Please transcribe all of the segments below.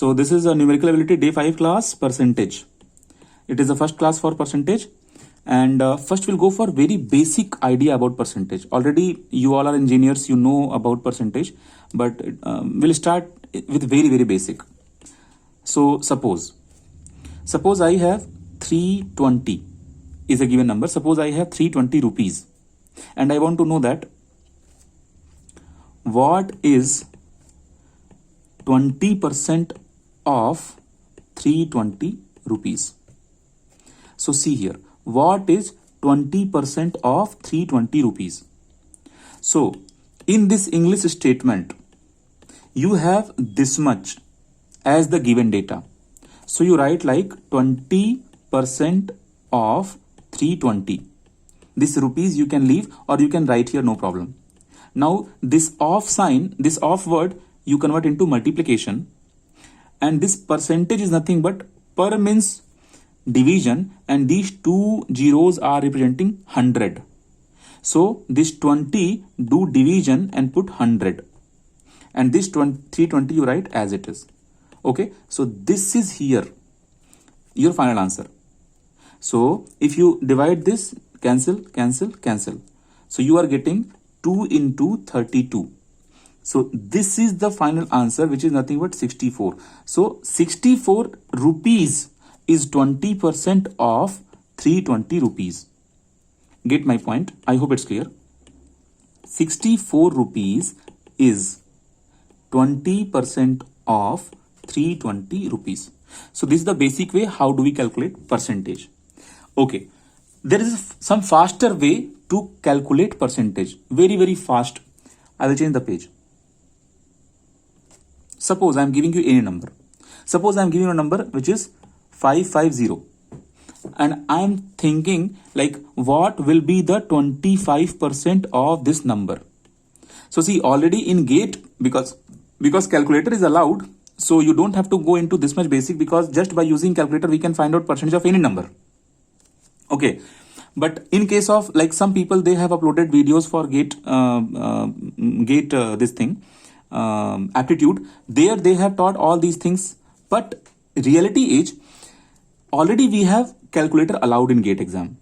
So this is a numerical ability day 5 class percentage. It is the first class for percentage, and first we'll go for very basic idea about percentage. Already you all are engineers, you know about percentage, but we'll start with very basic. So suppose I have 320 is a given number. Suppose I have 320 rupees and I want to know that what is 20% of 320 rupees. So see here, what is 20% of 320 rupees? So in this English statement, you have this much as the given data. So you write like 20% of 320. This rupees you can leave or you can write here, no problem. Now this off sign, this off word, you convert into multiplication, and this percentage is nothing but per means division, and these two zeros are representing 100. So this 20 do division and put 100, and this 320 you write as it is. Okay, so this is here your final answer. So if you divide this, cancel. So you are getting 2 into 32. So this is the final answer, which is nothing but 64. So 64 rupees is 20% of 320 rupees. Get my point? I hope it's clear. 64 rupees is 20% of 320 rupees. So this is the basic way how do we calculate percentage. Okay, there is some faster way to calculate percentage. Very fast. I will change the page. Suppose I am giving you any number. Suppose I am giving you a number which is 550, and I am thinking like what will be the 25% of this number. So see, already in GATE, because calculator is allowed, so you don't have to go into this much basic, because just by using calculator we can find out percentage of any number. Okay, but in case of like some people, they have uploaded videos for GATE this thing, aptitude. There they have taught all these things, but reality is already we have calculator allowed in GATE exam.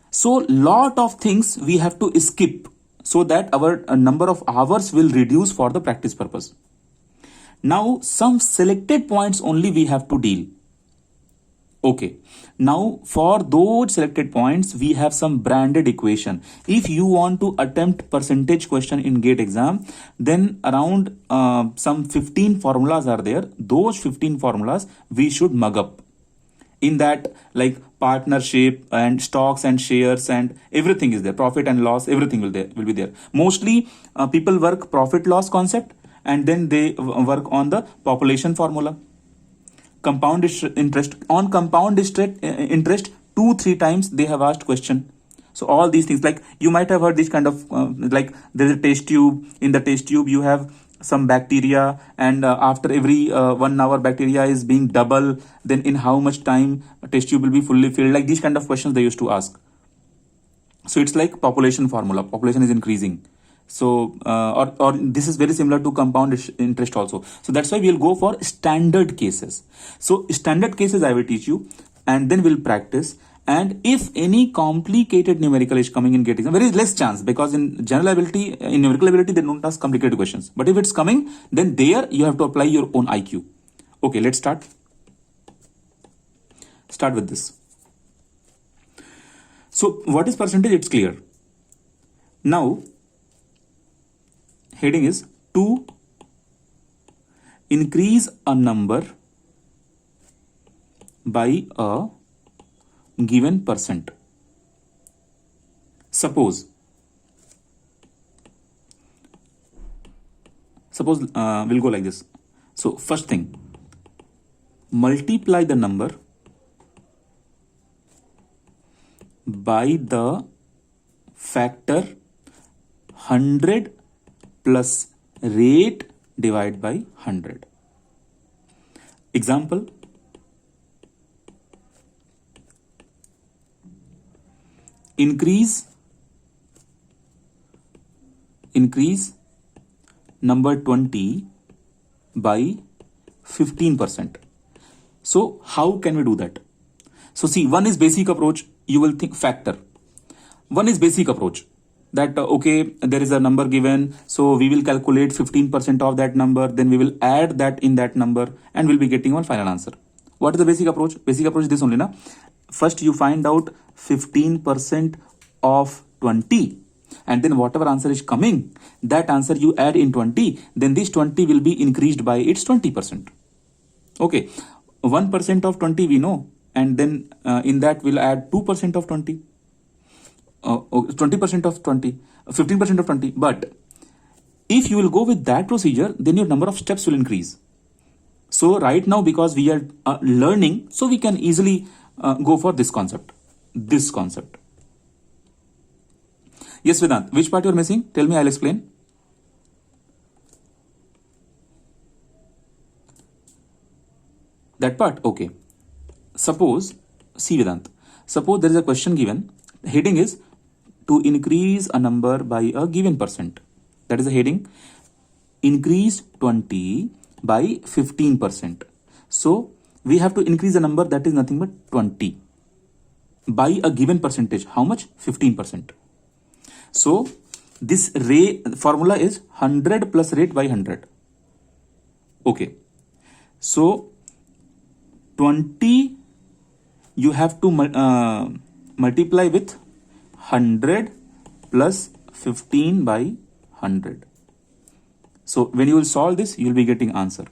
So lot of things we have to skip so that our number of hours will reduce for the practice purpose. Now some selected points only we have to deal. Okay, now for those selected points we have some branded equation. If you want to attempt percentage question in GATE exam, then around some 15 formulas are there. Those 15 formulas we should mug up. In that, like partnership and stocks and shares and everything is there. Profit and loss, everything will be there. Mostly people work profit loss concept, and then they work on the population formula. Compound interest, on compound interest 2-3 times they have asked question. So all these things, like you might have heard this kind of like there is a test tube. In the test tube you have some bacteria, and after every 1 hour bacteria is being double, then in how much time a test tube will be fully filled. Like these kind of questions they used to ask. So it's like population formula, population is increasing. So or this is very similar to compound interest also. So that's why we'll go for standard cases. So standard cases I will teach you, and then we'll practice. And if any complicated numerical is coming in GATE exam, very less chance, because in general ability, in numerical ability they don't ask complicated questions. But if it's coming, then there you have to apply your own IQ. Okay, let's start with this. So what is percentage? It's clear. Now heading is to increase a number by a given percent. Suppose we'll go like this. So first thing, multiply the number by the factor 100 plus rate divided by 100. Example, increase number 20 by 15%. So how can we do that? So see, one is basic approach. You will think factor. One is basic approach that okay, there is a number given, so we will calculate 15% of that number, then we will add that in that number, and we'll be getting one final answer. What is the basic approach? Basic approach is this only, na? First you find out 15% of 20, and then whatever answer is coming, that answer you add in 20, then this 20 will be increased by its 20%. Okay, 1% of 20 we know, and then in that we'll add 2% of 20. 20% of 20, 15% of 20. But if you will go with that procedure, then your number of steps will increase. So right now, because we are learning, so we can easily go for this concept. This concept. Yes, Vedant, which part you are missing? Tell me, I'll explain. That part, okay. Suppose, see Vedant, suppose there is a question given. Heading is to increase a number by a given percent. That is the heading. Increase 20 by 15%. So we have to increase a number that is nothing but 20 by a given percentage. How much? 15%. So this formula is 100 plus rate by 100. Okay. So 20 you have to multiply with 100 plus 15 by 100. So when you will solve this, you will be getting answer.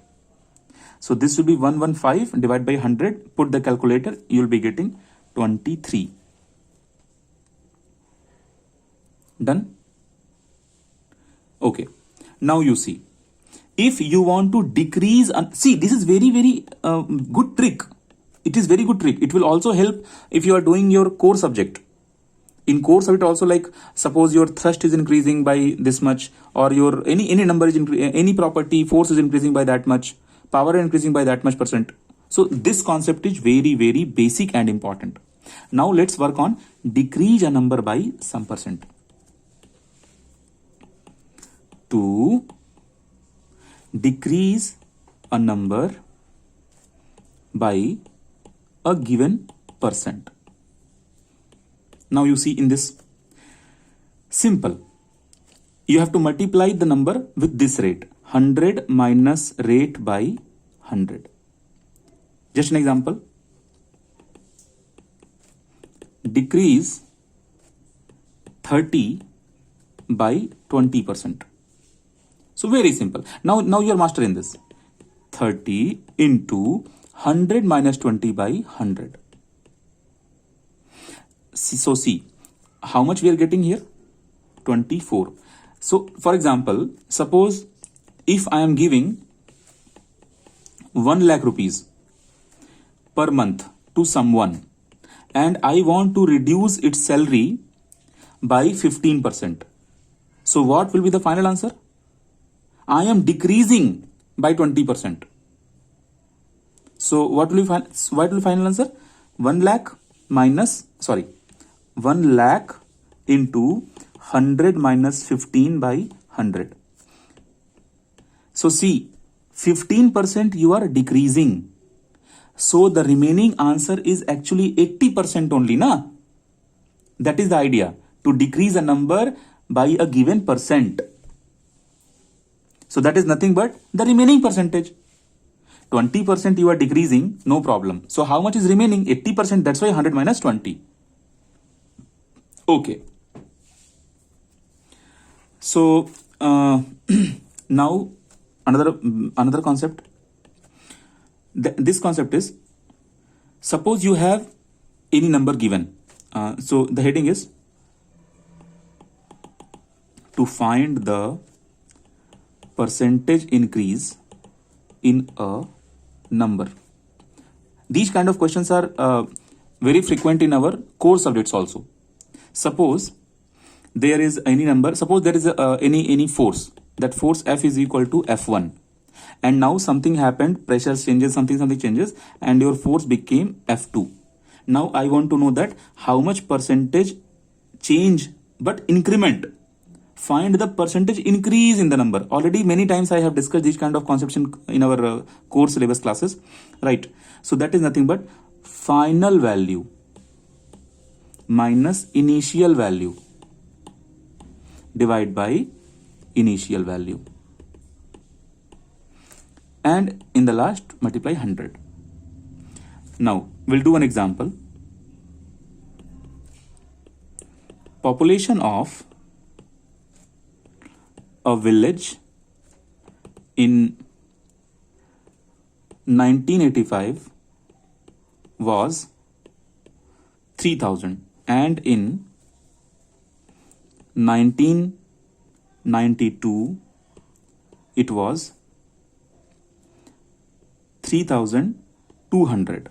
So this will be 115 divided by 100. Put the calculator, you will be getting 23. Done? Okay. Now you see. If you want to decrease, see, this is very, very good trick. It is very good trick. It will also help if you are doing your core subject. In core subject also, like suppose your thrust is increasing by this much, or your any number is any property force is increasing by that much, power is increasing by that much percent. So this concept is very, very basic and important. Now let's work on decrease a number by some percent. To decrease a number by a given percent. Now you see in this, simple. You have to multiply the number with this rate. 100 minus rate by 100. Just an example. Decrease 30 by 20%. So very simple. Now you are master in this. 30 into 100 minus 20 by 100. So see, how much we are getting here? 24. So for example, suppose if I am giving 1 lakh rupees per month to someone, and I want to reduce its salary by 15%. So what will be the final answer? I am decreasing by 20%. So what will be final answer? 1 lakh minus, 1 lakh into 100 minus 15 by 100. So see, 15% you are decreasing. So the remaining answer is actually 80% only, na? That is the idea, to decrease a number by a given percent. So that is nothing but the remaining percentage. 20% you are decreasing, no problem. So how much is remaining? 80%, that's why 100 minus 20. Okay. So now another concept. This concept is, suppose you have any number given. So the heading is to find the percentage increase in a number. These kind of questions are very frequent in our core subjects also. Suppose there is any number, suppose there is any force, that force F is equal to F1, and now something happened, pressure changes, something changes, and your force became F2. Now I want to know that how much percentage change but increment find the percentage increase in the number. Already many times I have discussed these kind of concepts in our course syllabus classes, right? So that is nothing but final value minus initial value divided by initial value, and in the last multiply 100. Now we'll do an example. Population of a village in 1985 was 3000, and in 1992 it was 3200.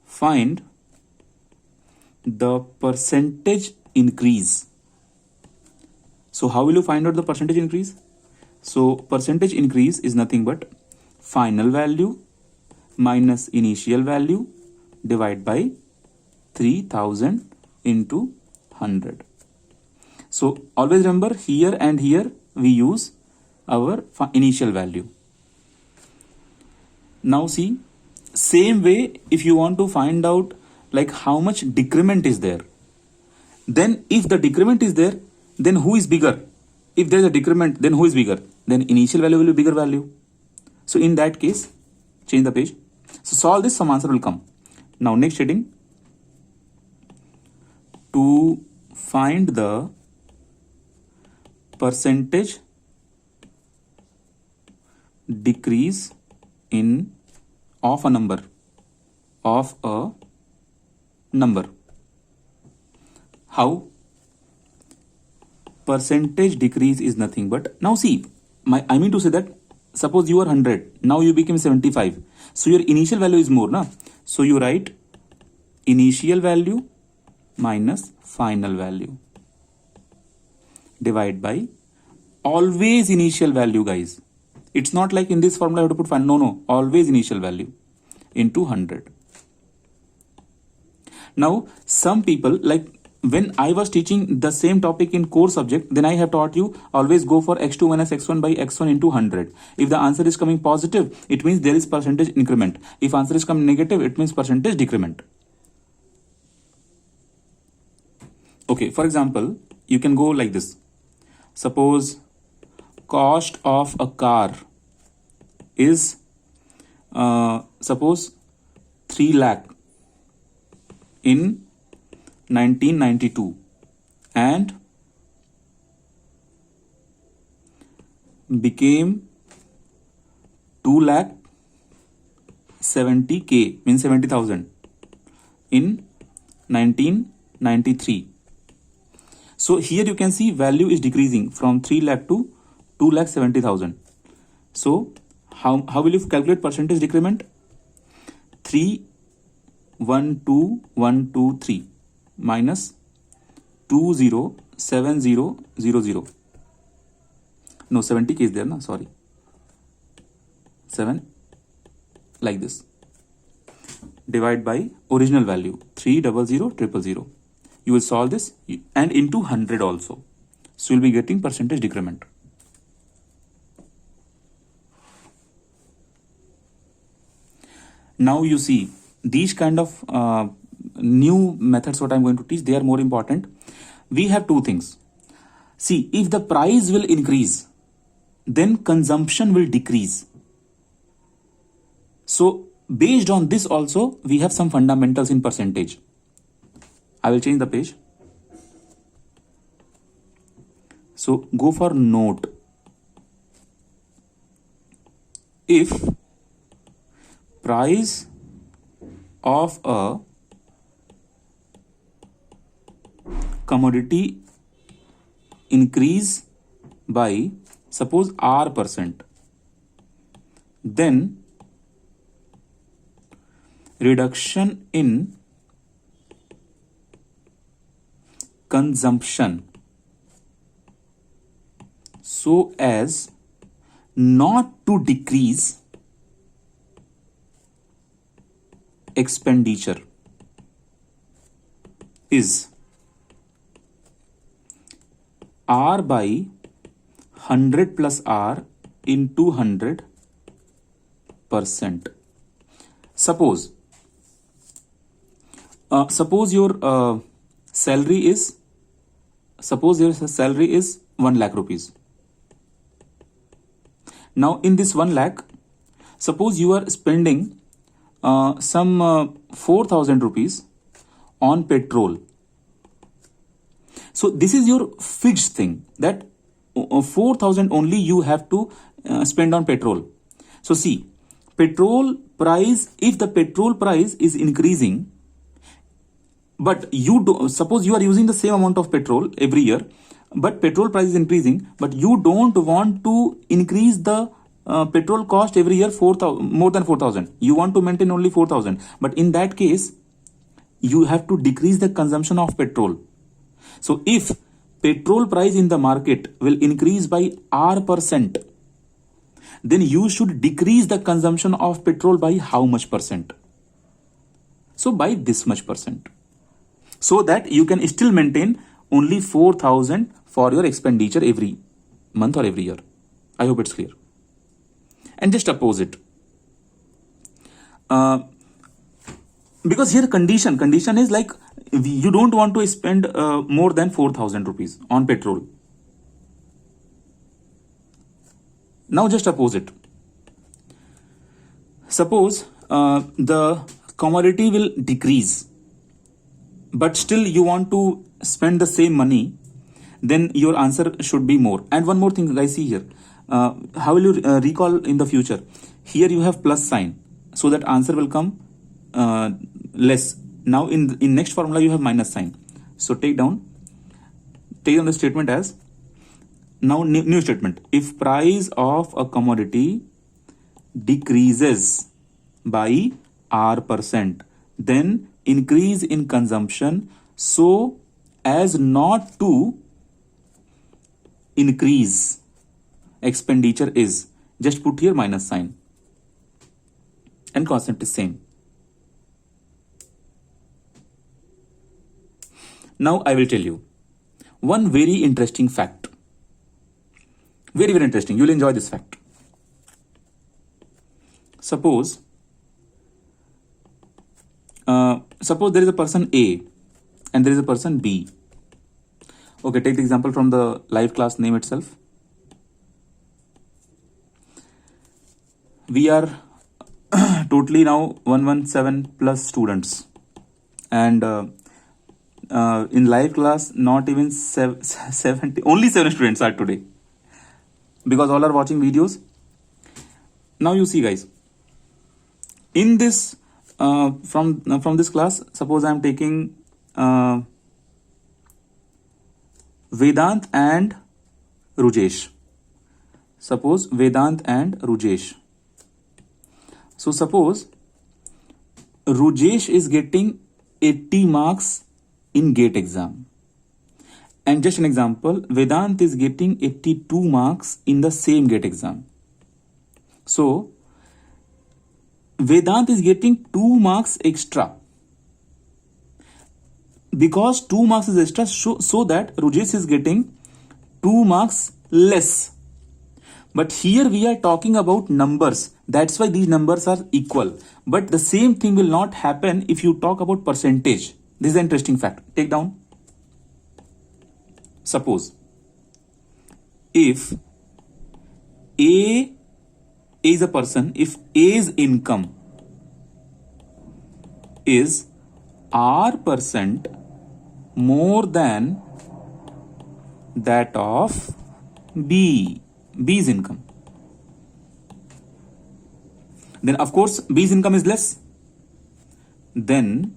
Find the percentage increase. So how will you find out the percentage increase? So percentage increase is nothing but final value minus initial value divided by 3000 into 100. So always remember, here and here we use our initial value. Now see, same way, if you want to find out like how much decrement is there, then if the decrement is there, then who is bigger? If there is a decrement, then who is bigger? Then initial value will be bigger value. So in that case, change the page. So solve this, some answer will come. Now next heading, to find the percentage decrease in of a number. How? Percentage decrease is nothing but, now see, I mean to say that suppose you are 100, now you became 75. So your initial value is more, na? So you write initial value minus final value divide by always initial value, guys. It's not like in this formula you have to put final. No, always initial value into 100. Now some people, like when I was teaching the same topic in core subject, then I have taught you always go for x2 minus x1 by x1 into 100. If the answer is coming positive, it means there is percentage increment. If answer is coming negative, it means percentage decrement. Okay, for example, you can go like this. Suppose cost of a car is suppose 3 lakh in 1992 and became 2 lakh 70k, means 70,000 in 1993. So here you can see value is decreasing from 3 lakh to 2 lakh 70,000. So how will you calculate percentage decrement? 312,123 minus 207000. No, 70k is there, no, sorry. 7 like this. Divide by original value 300,000. You will solve this and into 100 also. So you'll be getting percentage decrement. Now you see these kind of new methods what I'm going to teach, they are more important. We have two things. See, if the price will increase, then consumption will decrease. So based on this also, we have some fundamentals in percentage. I will change the page. So go for note. If price of a commodity increase by suppose R%, then reduction in consumption so as not to decrease expenditure is R by 100 plus R into 100%. Suppose your salary is 1 lakh rupees. Now in this 1 lakh, suppose you are spending some 4,000 rupees on petrol. So this is your fixed thing, that 4,000 only you have to spend on petrol. So see, petrol price, if the petrol price is increasing, but suppose you are using the same amount of petrol every year, but petrol price is increasing, but you don't want to increase the petrol cost every year more than 4,000. You want to maintain only 4,000. But in that case, you have to decrease the consumption of petrol. So if petrol price in the market will increase by R%, then you should decrease the consumption of petrol by how much percent? So by this much percent. So that you can still maintain only 4,000 for your expenditure every month or every year. I hope it's clear. And just oppose it. Because here condition is like, you don't want to spend more than 4,000 rupees on petrol. Now just oppose it. Suppose the commodity will decrease, but still you want to spend the same money, then your answer should be more. And one more thing, guys, see here. How will you recall in the future? Here you have plus sign, so that answer will come less. Now in next formula you have minus sign. So take down the statement as, now new statement. If price of a commodity decreases by R%, then increase in consumption so as not to increase expenditure is. Just put here minus sign, and concept is same. Now I will tell you one very interesting fact. Very, very interesting. You will enjoy this fact. Suppose there is a person A and there is a person B. Okay, take the example from the live class name itself. We are totally now 117 plus students, and in live class not even 70, only 7 students are today, because all are watching videos. Now you see, guys, in this from this class, suppose I am taking Vedant and Rujesh. Suppose Vedant and Rujesh. So suppose Rujesh is getting 80 marks in GATE exam. And just an example, Vedant is getting 82 marks in the same GATE exam. So Vedant is getting 2 marks extra. Because 2 marks is extra, so that Rujesh is getting 2 marks less. But here we are talking about numbers. That's why these numbers are equal. But the same thing will not happen if you talk about percentage. This is an interesting fact. Take down. Suppose if A is a person, if A's income is R% more than that of B's income, then of course B's income is less. Then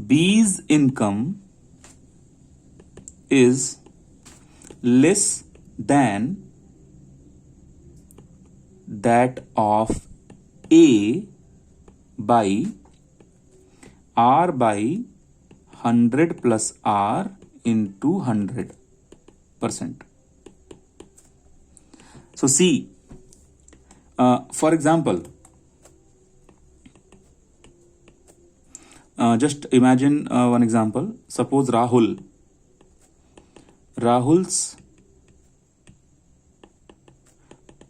B's income is less than that of A by R by 100 plus R into 100%. So see, for example, just imagine one example. Suppose Rahul's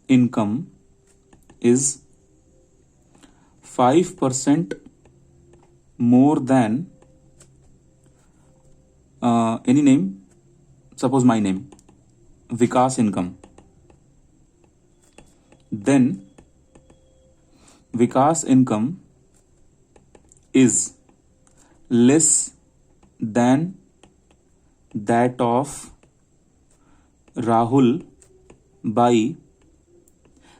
income is 5% more than any name, suppose my name, Vikas income. Then Vikas income is less than that of Rahul by,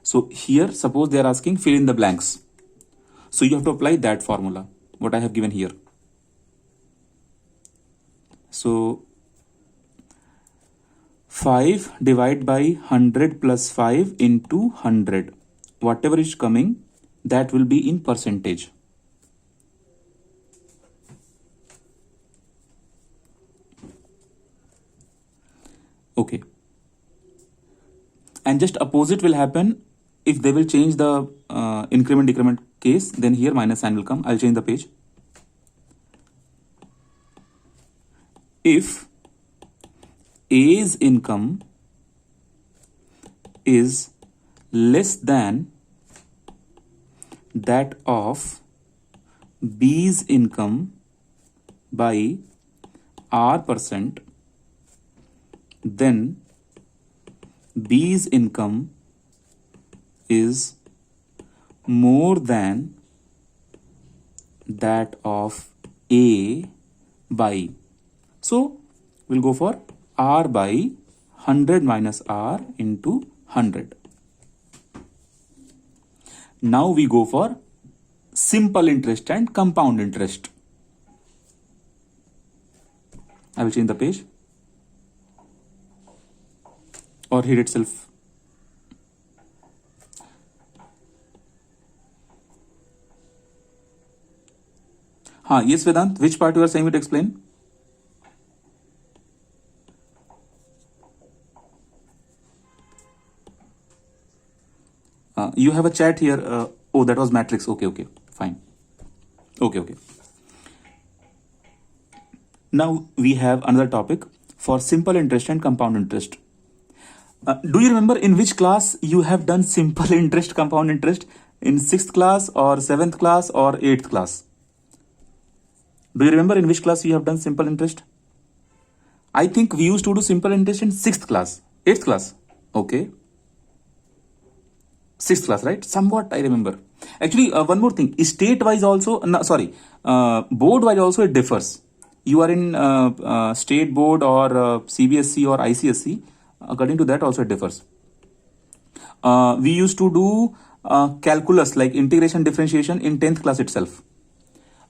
so here suppose they are asking fill in the blanks. So you have to apply that formula, what I have given here. So 5 divided by 100 plus 5 into 100. Whatever is coming, that will be in percentage. Okay. And just opposite will happen if they will change the increment decrement case, then here minus sign will come. I'll change the page. If A's income is less than that of B's income by R%, then B's income is more than that of A by, so we'll go for R by 100 minus R into 100. Now we go for simple interest and compound interest. I will change the page or here itself. Yes, Vedant, which part you are saying to explain? You have a chat here. Oh, that was matrix. Okay, fine. Okay. Now we have another topic for simple interest and compound interest. Do you remember in which class you have done simple interest, compound interest? In 6th class or 7th class or 8th class? Do you remember in which class you have done simple interest? I think we used to do simple interest in 6th class. 8th class? Okay. 6th class, right? Somewhat I remember. Actually, one more thing. State-wise also, board-wise also it differs. You are in state board or CBSE or ICSE. According to that also it differs. We used to do calculus like integration differentiation in 10th class itself.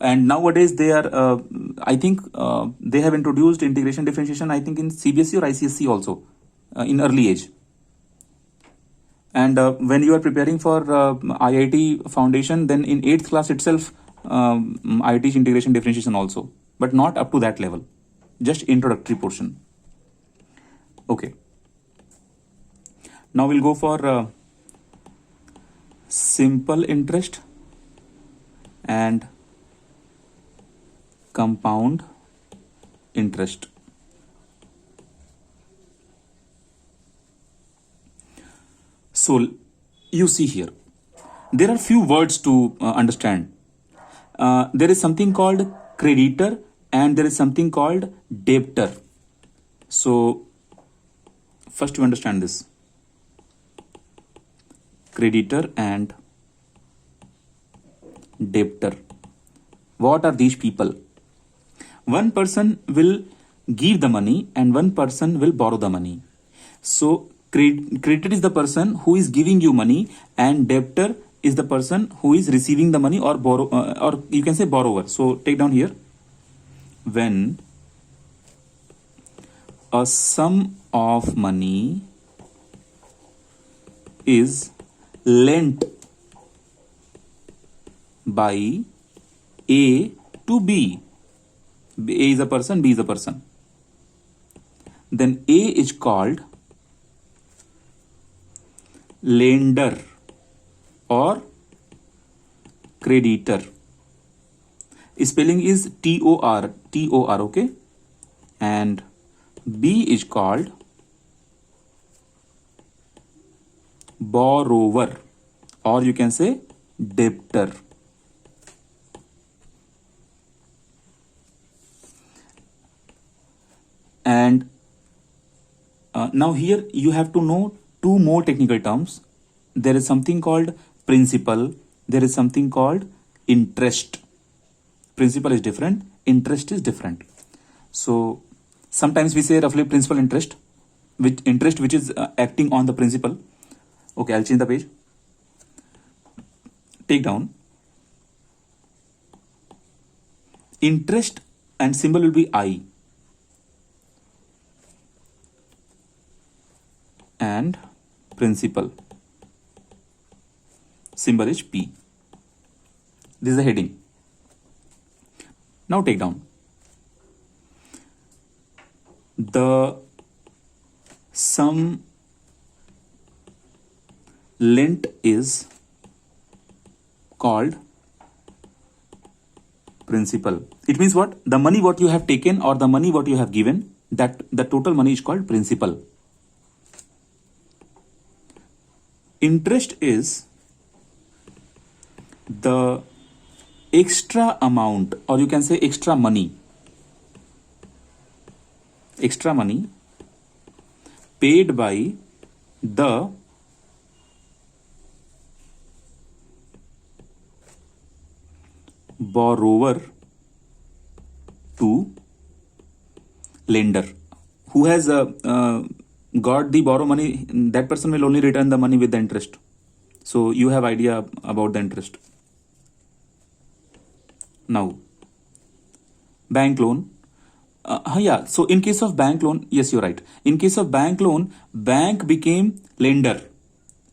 And nowadays they are, I think they have introduced integration differentiation, I think in CBSE or ICSE also in early age. And when you are preparing for IIT foundation, then in 8th class itself, I teach integration differentiation also, but not up to that level, just introductory portion. Okay. Now we'll go for simple interest and compound interest. So you see here, there are few words to understand. There is something called creditor and there is something called debtor. So first you understand this. Creditor and debtor. What are these people? One person will give the money and one person will borrow the money. So creditor is the person who is giving you money and debtor is the person who is receiving the money or borrow, or you can say borrower. So take down here. When a sum of money is lent by A to B. A is a person, B is a person. Then A is called lender or creditor Spelling is T-O-R, okay? And B is called borrower, or you can say debtor. And now here you have to know two more technical terms. There is something called principal, there is something called interest. Principal is different, interest is different. So sometimes we say roughly principal interest, which is acting on the principal. Okay, I'll change the page. Take down. Interest and symbol will be I. And principal, symbol is P. This is the heading. Now take down. The sum lent is called principal. It means what? The money what you have taken or the money what you have given, that the total money is called principal. Interest is the extra amount, or you can say extra money paid by the borrower to lender. Who has got the borrow money, that person will only return the money with the interest. So you have idea about the interest. Now bank loan. Yeah, so in case of bank loan, yes, you're right. In case of bank loan, bank became lender,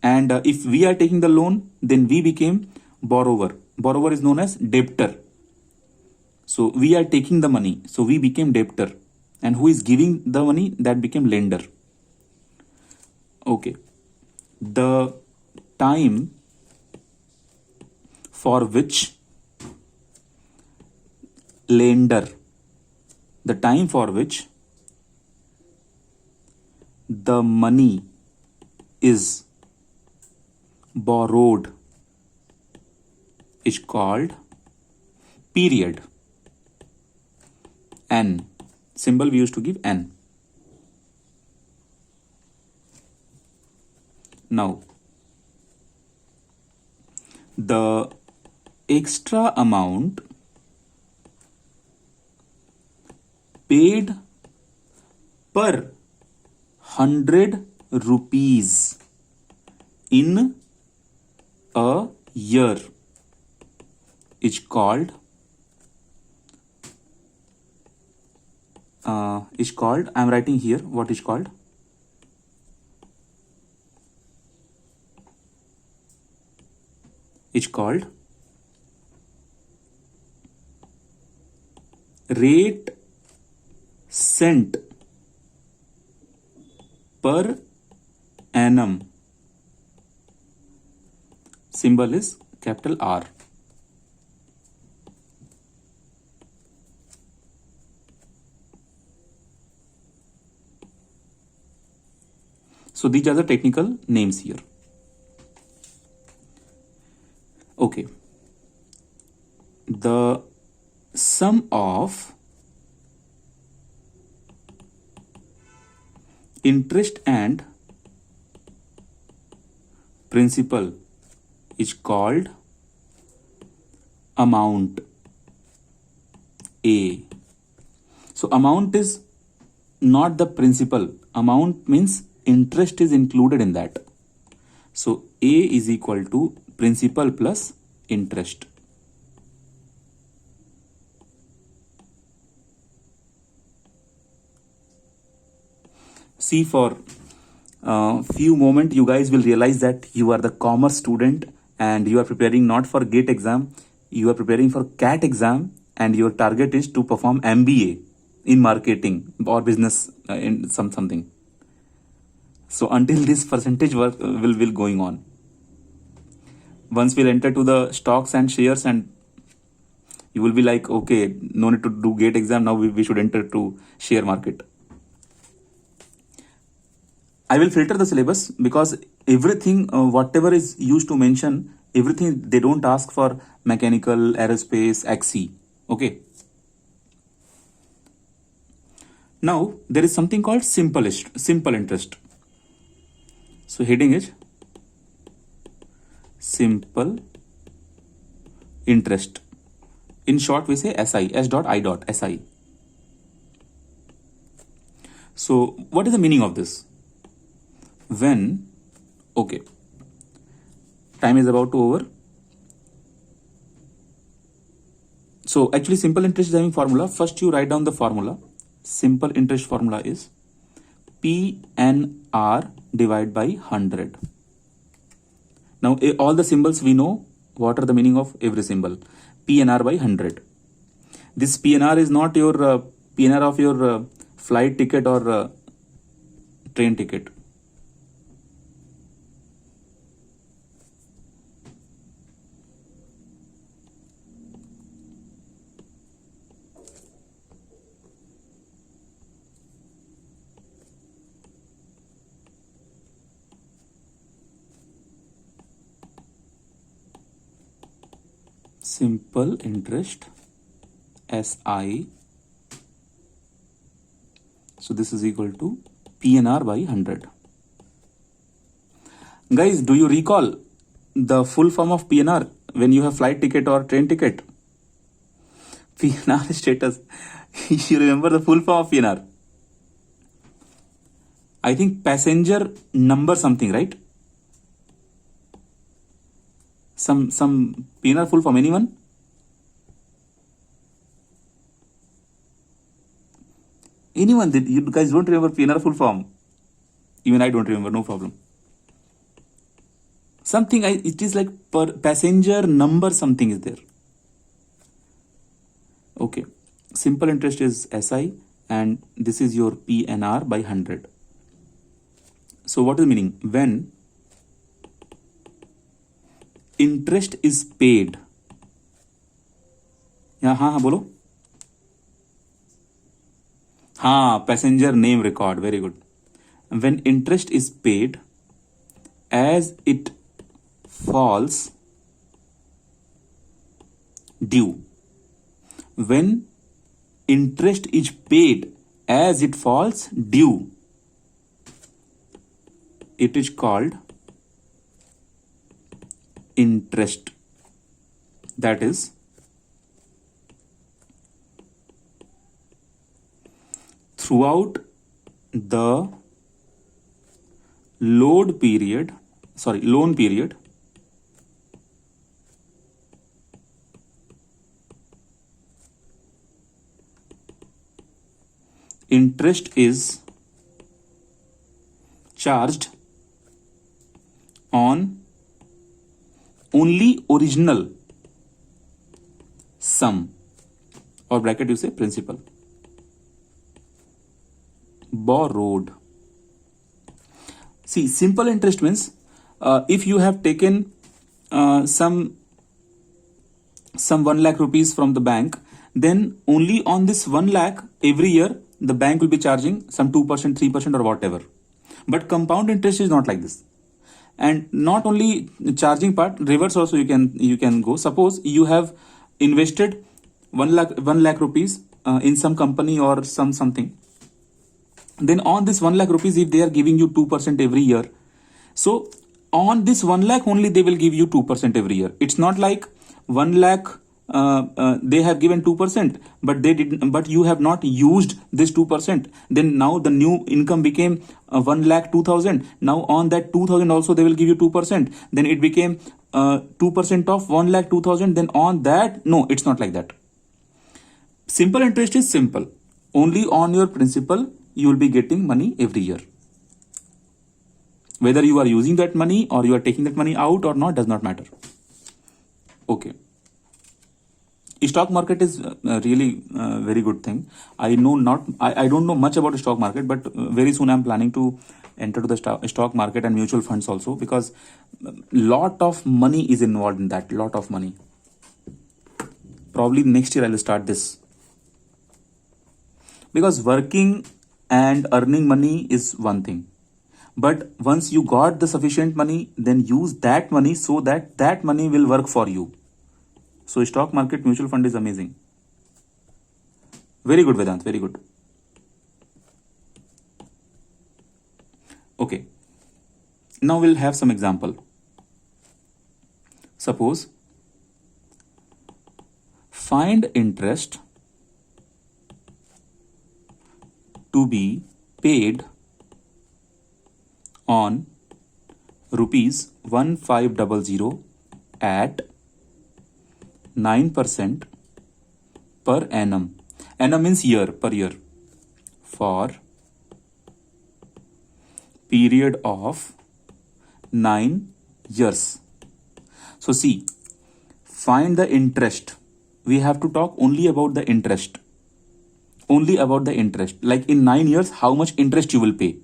and if we are taking the loan, then we became borrower. Borrower is known as debtor. So we are taking the money, so we became debtor, and who is giving the money, that became lender. Okay, the time for which lender, the time for which the money is borrowed is called period. N, symbol we used to give N. Now the extra amount paid per 100 rupees in a year is called I'm writing here what is called rate cent per annum. Symbol is capital R. So these are the technical names here. Okay. The sum of interest and principal is called amount A. So amount is not the principal. Amount means interest is included in that. So A is equal to principal plus interest. See, for few moments you guys will realize that you are the commerce student and you are preparing not for GATE exam, you are preparing for CAT exam, and your target is to perform MBA in marketing or business in something. So until this percentage work will going on. Once we'll enter to the stocks and shares and You will be like, okay, no need to do GATE exam. Now we should enter to share market. I will filter the syllabus because everything, whatever is used to mention, everything they don't ask for mechanical, aerospace, axi. Okay. Now there is something called simple interest. So heading is simple interest. In short, we say SI, S.I. So what is the meaning of this? When, okay, time is about to over. So actually simple interest is having formula. First you write down the formula. Simple interest formula is PNR divided by 100. Now all the symbols we know. What are the meaning of every symbol? PNR by 100. This PNR is not your PNR of your flight ticket or train ticket. Simple interest SI. So this is equal to PNR by 100. Guys, do you recall the full form of PNR when you have flight ticket or train ticket? PNR status. You remember the full form of PNR? I think passenger number something, right? Some PNR full form, anyone? Anyone? Did you guys don't remember PNR full form? Even I don't remember, no problem. Something it is like per passenger number something is there. Okay. Simple interest is SI and this is your PNR by 100. So what is the meaning? When interest is paid. Yeah, हाँ बोलो. हाँ, passenger name record. Very good. When interest is paid as it falls due. When interest is paid as it falls due, it is called interest. That is throughout the loan period, interest is charged on only original sum, or bracket you say principal borrowed. See, simple interest means if you have taken some 1 lakh rupees from the bank, then only on this 1 lakh every year the bank will be charging some 2%, 3% or whatever. But compound interest is not like this. And not only charging part, reverse also you can go. Suppose you have invested 1 lakh rupees in some company or something. Then on this 1 lakh rupees, if they are giving you 2% every year, so on this 1 lakh only they will give you 2% every year. It's not like 1 lakh they have given 2%, but you have not used this 2%. Then now the new income became 1 lakh 2,000. Now on that 2,000 also they will give you 2%. Then it became 2% of 1 lakh 2,000. Then on that, no, it's not like that. Simple interest is simple. Only on your principal you will be getting money every year. Whether you are using that money or you are taking that money out or not does not matter. Okay. Stock market is really very good thing. I don't know much about the stock market, but very soon I'm planning to enter to the stock market and mutual funds also, because lot of money is involved in that. Lot of money. Probably next year I will start this. Because working and earning money is one thing. But once you got the sufficient money, then use that money so that that money will work for you. So stock market, mutual fund is amazing. Very good, Vedant, very good. Okay. Now we'll have some example. Suppose find interest to be paid on rupees 1500 at 9% per annum. Annum means year, per year, for period of 9 years. So see, find the interest. We have to talk only about the interest. Only about the interest. Like in 9 years, how much interest you will pay.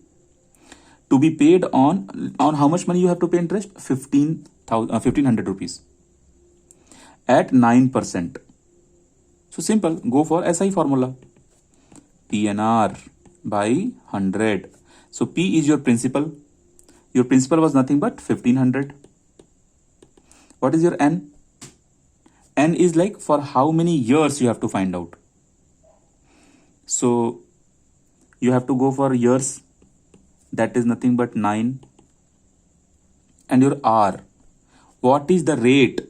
To be paid on how much money you have to pay interest? 1500 rupees. At 9%. So simple, go for SI formula. PNR by 100. So P is your principal. Your principal was nothing but 1500. What is your N? N is like for how many years you have to find out. So you have to go for years. That is nothing but 9. And your R. What is the rate?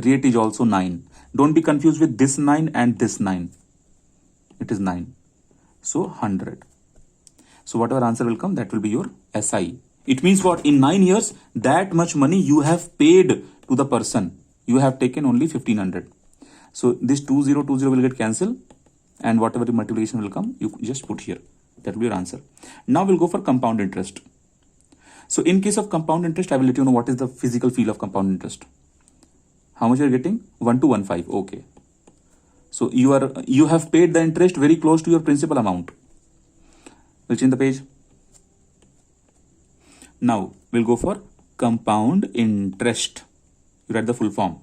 Rate is also 9. Don't be confused with this 9 and this 9. It is 9. So 100. So whatever answer will come, that will be your SI. It means what? In 9 years, that much money you have paid to the person. You have taken only 1500. So this 2020 will get cancelled, and whatever the multiplication will come, you just put here. That will be your answer. Now we'll go for compound interest. So in case of compound interest, I will let you know what is the physical feel of compound interest. How much you are getting? 1215. Okay. So you have paid the interest very close to your principal amount. We'll change the page. Now we'll go for compound interest. You write the full form.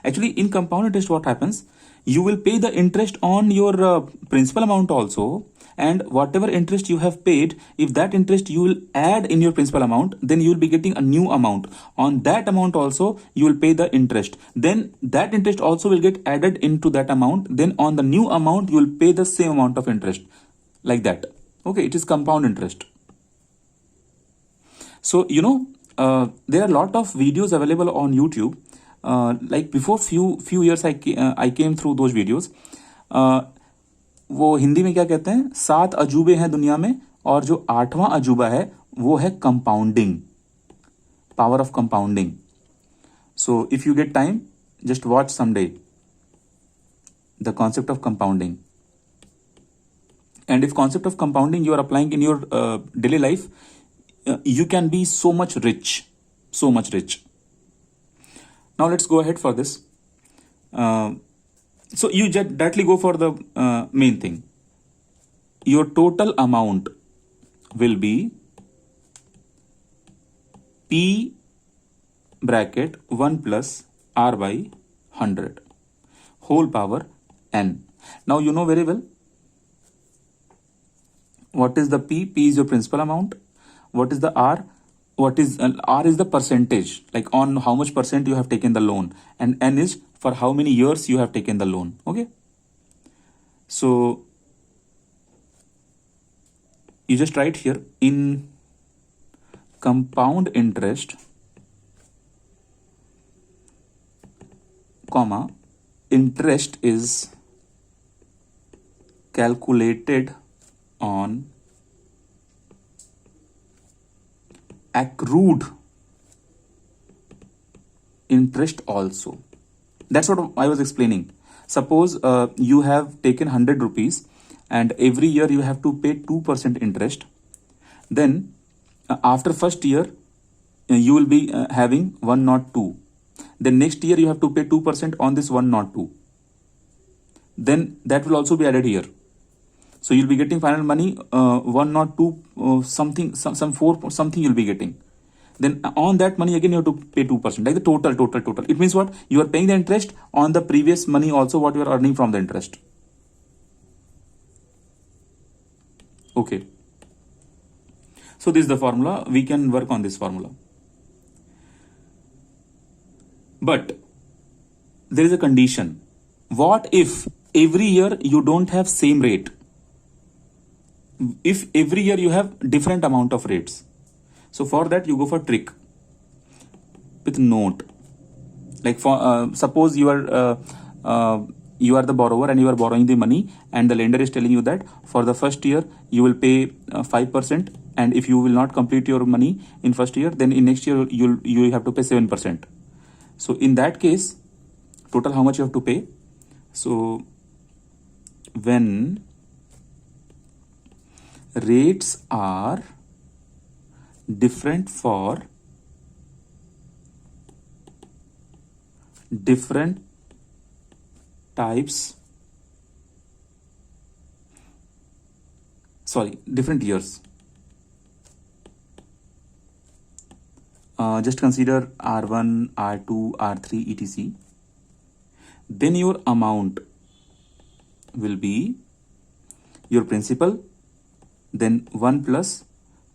Actually, in compound interest, what happens? You will pay the interest on your principal amount also, and whatever interest you have paid, if that interest you will add in your principal amount, then you will be getting a new amount. On that amount also, you will pay the interest. Then that interest also will get added into that amount. Then on the new amount, you will pay the same amount of interest. Like that. Okay, it is compound interest. So, there are a lot of videos available on YouTube. Like before few years I came through those videos. वो हिंदी में क्या कहते हैं? 7 अजूबे हैं दुनिया में, और जो 8वां अजूबा है वो है compounding. Power of compounding. So if you get time, just watch someday the concept of compounding. And if concept of compounding you are applying in your daily life, you can be so much rich. Now let's go ahead for this. So you just directly go for the main thing. Your total amount will be P bracket 1 plus R by 100 whole power N. Now you know very well what is the P? P is your principal amount. What is the R? What is R is the percentage, like on how much percent you have taken the loan, and N is for how many years you have taken the loan. Okay. So you just write here in compound interest, comma, interest is calculated on accrued interest also. That's what I was explaining. Suppose you have taken 100 rupees and every year you have to pay 2% interest. Then after first year you will be having 102. Then next year you have to pay 2% on this 102. Then that will also be added here. So you'll be getting final money 102 something, some 4 something you'll be getting. then on that money again you have to pay 2%, like the total. It means what? You are paying the interest on the previous money also what you are earning from the interest. Okay. So this is the formula. We can work on this formula. But there is a condition. What if every year you don't have same rate? If every year you have different amount of rates. So for that you go for trick with note. Like for suppose you are the borrower and you are borrowing the money, and the lender is telling you that for the first year you will pay 5%, and if you will not complete your money in first year, then in next year you have to pay 7%. So in that case, total how much you have to pay? So when rates are different for different types, different years. Just consider R1, R2, R3, etc. Then your amount will be your principal, then 1 plus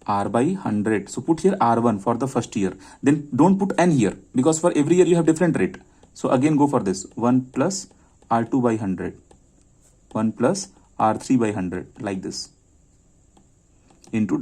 R by 100. So put here R1 for the first year. Then don't put N here, because for every year you have different rate. So again go for this 1 plus R2 by 100, 1 plus R3 by 100, like this, into ...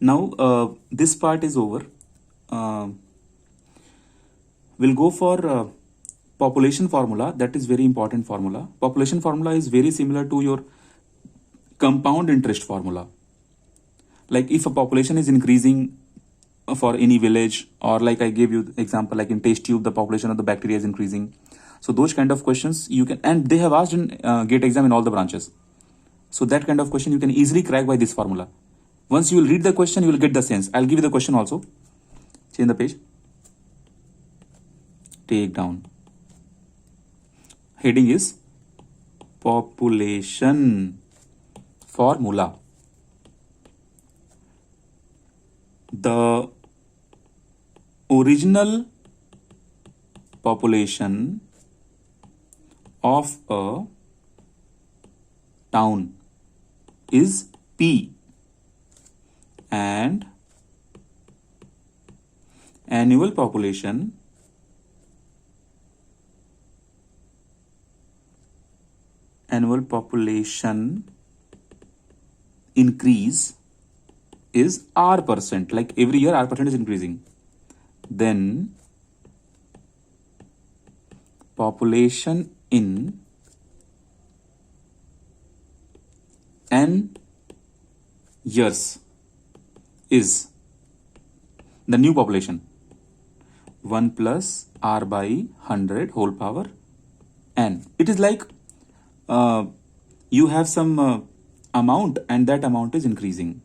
Now this part is over. We'll go for population formula. That is very important formula. Population formula is very similar to your compound interest formula. Like if a population is increasing for any village, or like I gave you the example, like in test tube the population of the bacteria is increasing. So those kind of questions you can, and they have asked in GATE exam in all the branches. So that kind of question you can easily crack by this formula. Once you will read the question, you will get the sense. I'll give you the question also. Change the page. Take down. Heading is population formula. The original population of a town is P, and annual population increase is R%, like every year R% is increasing. Then population in N years is the new population 1 plus R by 100 whole power N. It is like you have some amount, and that amount is increasing.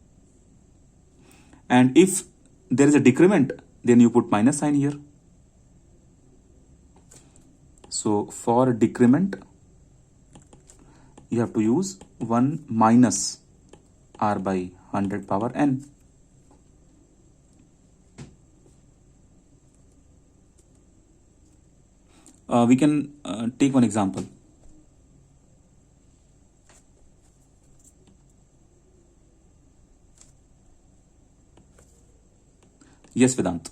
And if there is a decrement, then you put minus sign here. So for decrement, you have to use 1 minus R by 100 power N. We can take one example. Yes, Vedant.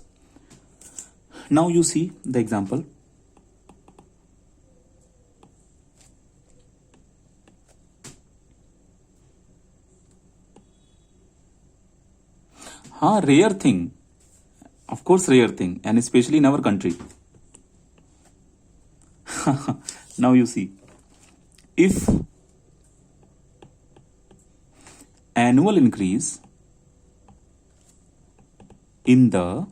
Now you see the example. Rare thing. Of course, rare thing, and especially in our country. Now you see, if annual increase in the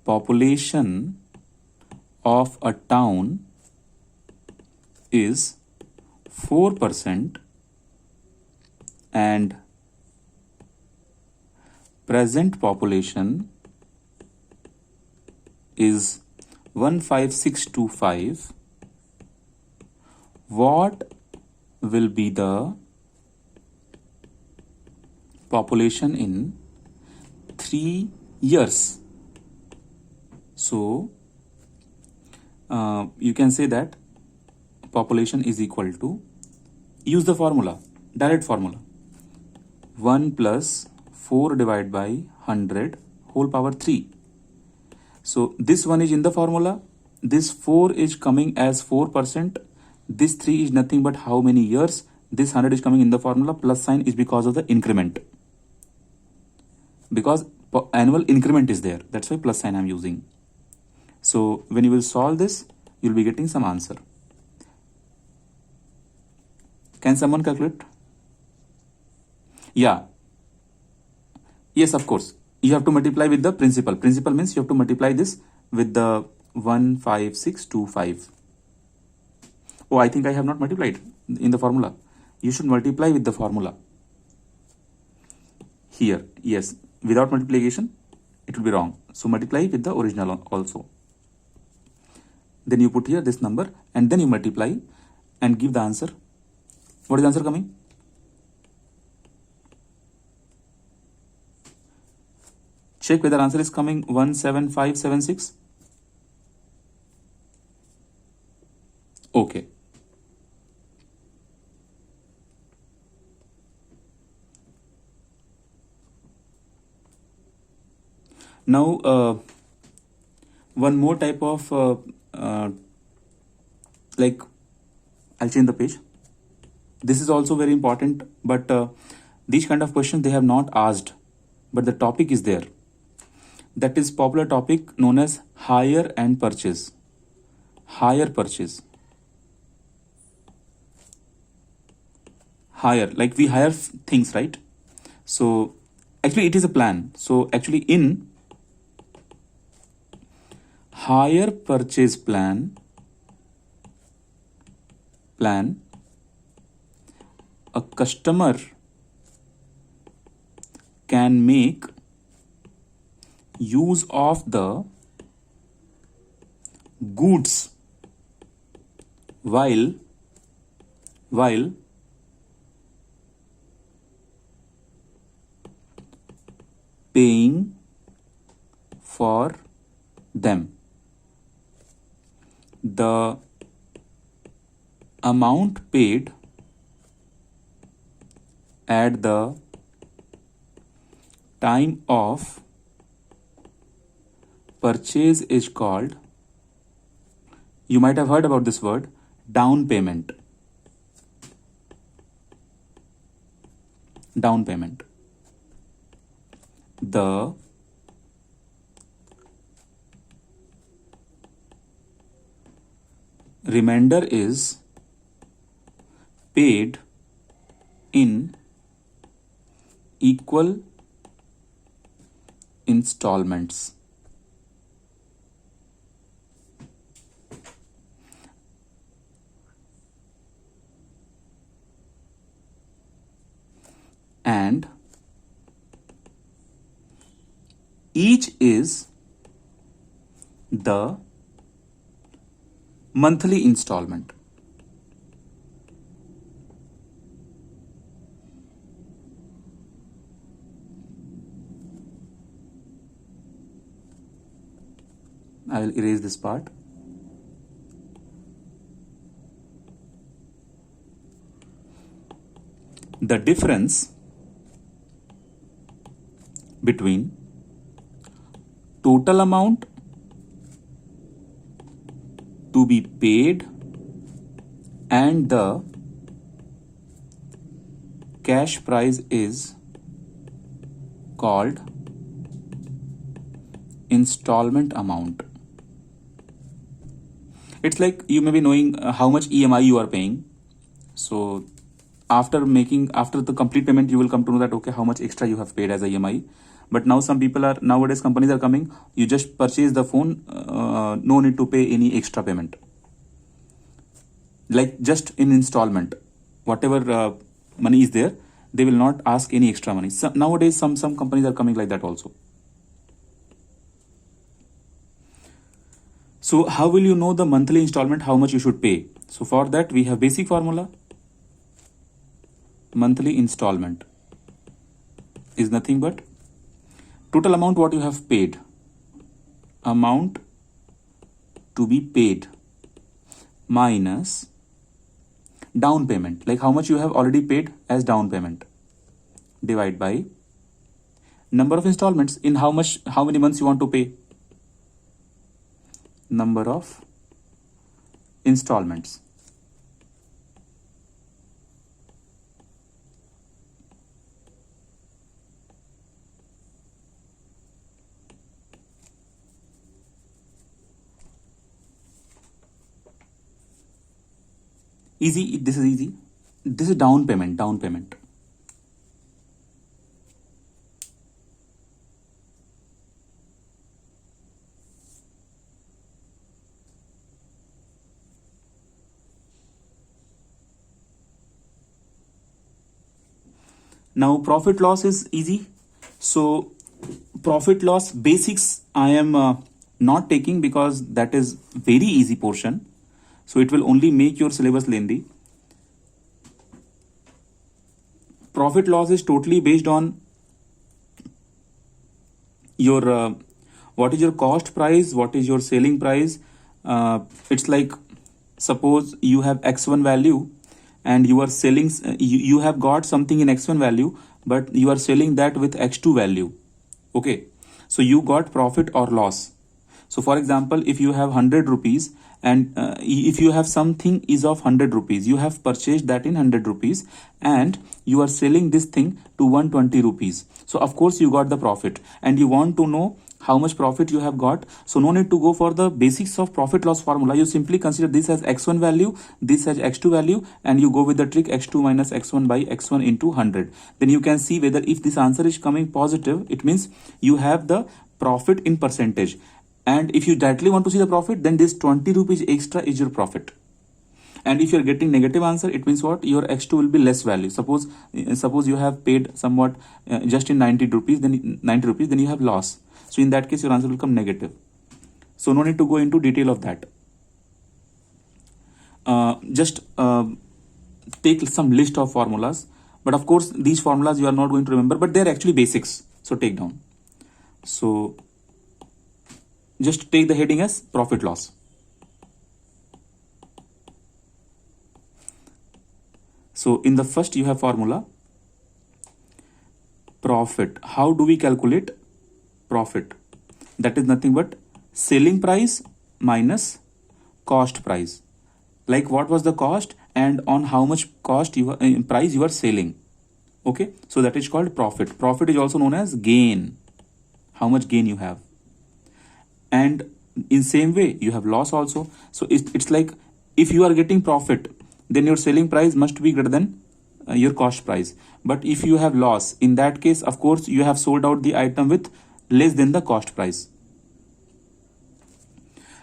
population of a town is 4%, and present population is 15625, what will be the population in 3 years? So you can say that population is equal to, use the formula, direct formula, 1 plus 4 divided by 100 whole power 3. So this one is in the formula, this 4 is coming as 4%, this 3 is nothing but how many years, this 100 is coming in the formula, plus sign is because of the increment, because annual increment is there, that's why plus sign I'm using. So when you will solve this, you'll be getting some answer. Can someone calculate? Yeah. Yes, of course. You have to multiply with the principal. Principal means you have to multiply this with the 15625. Oh, I think I have not multiplied in the formula. You should multiply with the formula. Here, yes. Without multiplication, it will be wrong. So multiply with the original also. Then you put here this number and then you multiply and give the answer. What is the answer coming? Check whether answer is coming 17576. Okay. Now one more type of like, I'll change the page. This is also very important, but these kind of questions they have not asked, but the topic is there. That is popular topic known as hire and purchase. Hire, purchase. Hire, like we hire things, right? So actually it is a plan. So actually in hire purchase plan, a customer can make use of the goods while paying for them. The amount paid at the time of purchase is called, you might have heard about this word, down payment. Down payment. The remainder is paid in equal installments. And each is the monthly installment. I will erase this part. The difference between total amount to be paid and the cash price is called installment amount. It's like you may be knowing how much EMI you are paying. So after the complete payment, you will come to know that okay, how much extra you have paid as a EMI. But now some people are, nowadays companies are coming, you just purchase the phone, no need to pay any extra payment. Like just in installment, whatever money is there, they will not ask any extra money. Nowadays some companies are coming like that also. So how will you know the monthly installment, how much you should pay? So for that we have basic formula. Monthly installment is nothing but total amount what you have paid, amount to be paid, minus down payment, like how much you have already paid as down payment, divide by number of installments, in how many months you want to pay, number of installments. Easy, this is easy. This is down payment. Now profit loss is easy. So profit loss basics I am not taking because that is very easy portion. So it will only make your syllabus lengthy. Profit loss is totally based on your what is your cost price, what is your selling price. It's like suppose you have x1 value and you are selling, you have got something in x1 value, but you are selling that with x2 value. Okay, so you got profit or loss. So for example, if you have 100 rupees and if you have something is of 100 rupees, you have purchased that in 100 rupees and you are selling this thing to 120 rupees. So of course you got the profit and you want to know how much profit you have got. So no need to go for the basics of profit loss formula. You simply consider this as x1 value, this as x2 value, and you go with the trick x2 minus x1 by x1 into 100. Then you can see whether if this answer is coming positive, it means you have the profit in percentage. And if you directly want to see the profit, then this 20 rupees extra is your profit. And if you're getting negative answer, it means what? Your x2 will be less value. Suppose you have paid somewhat just in 90 rupees, then you have loss. So in that case, your answer will come negative. So no need to go into detail of that. Just take some list of formulas. But of course, these formulas you are not going to remember, but they're actually basics. So take down. So just take the heading as profit loss. So in the first you have formula profit. How do we calculate profit? That is nothing but selling price minus cost price. Like what was the cost and on how much cost you price you are selling. Okay, so that is called profit. Profit is also known as gain. How much gain you have. And in same way you have loss also. So it's like if you are getting profit, then your selling price must be greater than your cost price. But if you have loss, in that case, of course, you have sold out the item with less than the cost price.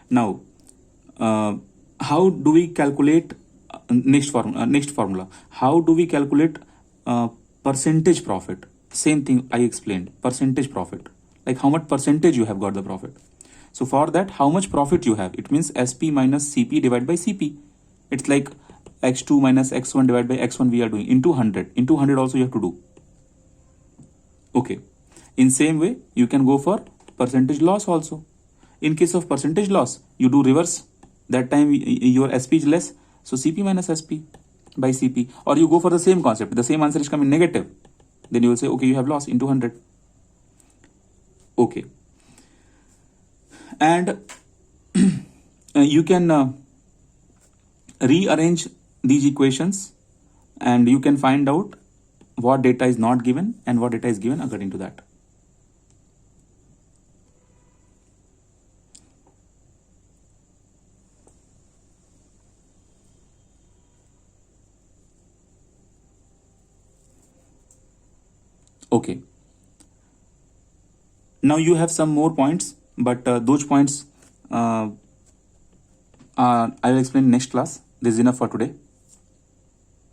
Now, how do we calculate next formula? How do we calculate percentage profit? Same thing I explained, percentage profit. Like how much percentage you have got the profit. So for that, how much profit you have? It means SP minus CP divided by CP. It's like x2 minus x1 divided by x1 we are doing into 100. Into 100 also you have to do. Okay. In same way, you can go for percentage loss also. In case of percentage loss, you do reverse. That time your SP is less. So CP minus SP by CP. Or you go for the same concept. The same answer is coming negative. Then you will say, okay, you have loss into 100. Okay. And you can rearrange these equations and you can find out what data is not given and what data is given according to that. Okay. Now you have some more points, but those points I will explain next class. This is enough for today.